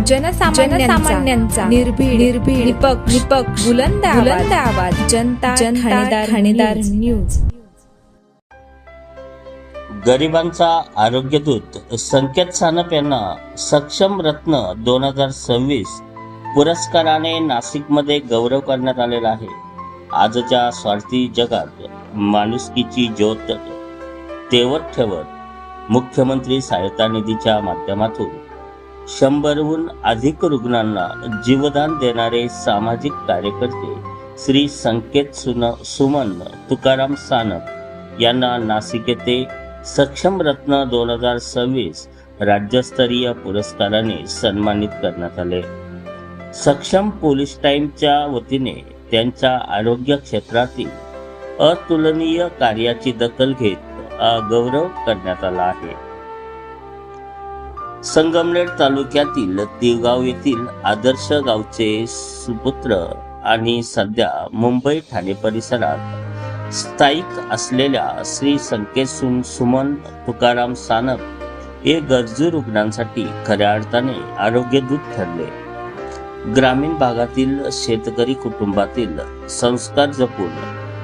जनसामान्यांचा निर्भीड निपक्ष बुलंद आवाज जनता ठाणेदार न्यूज। गरिबांचा आरोग्यदूत संकेत सानप यांना सक्षम रत्न 2026 पुरस्काराने नाशिकमध्ये गौरव करण्यात आलेला आहे। आजच्या स्वार्थी जगात माणुसकीची ज्योत तेवत ठेवत मुख्यमंत्री सहायता निधीच्या माध्यमातून 100हून अधिक रुग्णांना जीवदान देणारे सामाजिक कार्यकर्ते श्री संकेत सुमन तुकाराम सानप यांना नाशिक येथे सक्षम रत्न 2026 राज्यस्तरीय पुरस्काराने सन्मानित करण्यात आले। सक्षम पोलीस टाइमच्या वतीने त्यांच्या आरोग्य क्षेत्रातील अतुलनीय कार्याची दखल घेत गौरव करण्यात आला आहे। संगमनेर तालुक्यातील तिगाव येथील आदर्श गावचे सुपुत्र आणि सध्या मुंबई ठाणे परिसरात स्थायिक असलेल्या श्री संकेत सुमन तुकाराम सानप हे गरजू रुग्णांसाठी खऱ्या अर्थाने आरोग्यदूत ठरले। ग्रामीण भागातील शेतकरी कुटुंबातील संस्कार जपून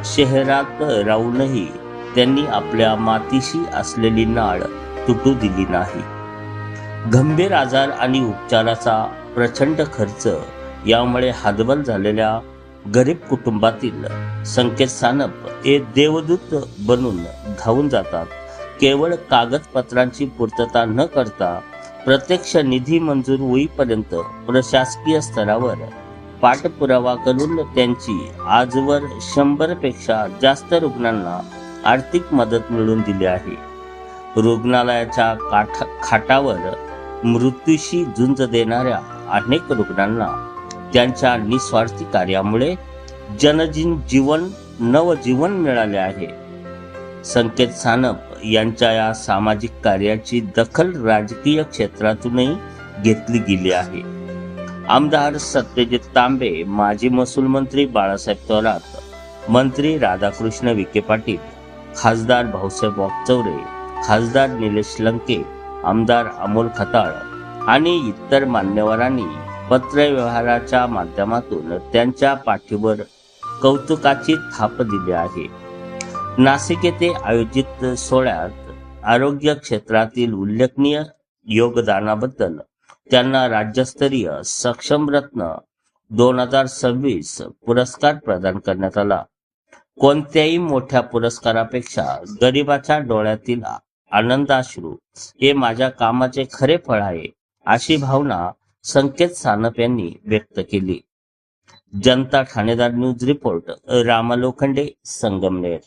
शहरात राहूनही त्यांनी आपल्या मातीशी असलेली नाळ तुटू दिली नाही। गंभीर आजार आणि उपचाराचा प्रचंड खर्च यामुळे हातबल झालेल्या गरीब कुटुंबातील संकेत सानप हे देवदूत बनून धावून जातात। केवळ कागदपत्रांची पूर्तता न करता प्रत्यक्ष निधी मंजूर होईपर्यंत प्रशासकीय स्तरावर पाठपुरावा करून त्यांची आजवर 100 पेक्षा जास्त रुग्णांना आर्थिक मदत मिळवून दिली आहे। रुग्णालयाच्या खाटावर मृत्यूशी झुंज देणाऱ्या अनेक रुग्णांना त्यांच्या निस्वार्थी कार्यामुळे नवजीवन मिळाले आहे। संकेत सानप यांच्या या सामाजिक कार्याची दखल राजकीय क्षेत्रातूनही घेतली गेली आहे। आमदार सत्यजित तांबे, माजी महसूल मंत्री बाळासाहेब थोरात, मंत्री राधाकृष्ण विखे पाटील, खासदार भाऊसाहेब वाकचौरे, खासदार निलेश लंके, आमदार अमोल खताळ आणि इतर मान्यवरांनी पत्रव्यवहाराच्या माध्यमातून त्यांच्या पाठीवर कौतुकाची थाप दिली आहे। नाशिक येथे आयोजित सोहळ्यात आरोग्य क्षेत्रातील उल्लेखनीय योगदानाबद्दल त्यांना राज्यस्तरीय सक्षम रत्न 2026 पुरस्कार प्रदान करण्यात आला। कोणत्याही मोठ्या पुरस्कारापेक्षा गरिबाच्या डोळ्यातील आनंदाश्रू हे माझ्या कामाचे खरे फळ आहे, अशी भावना संकेत सानप यांनी व्यक्त केली। जनता ठाणेदार न्यूज रिपोर्ट, रामा लोखंडे, संगमनेर।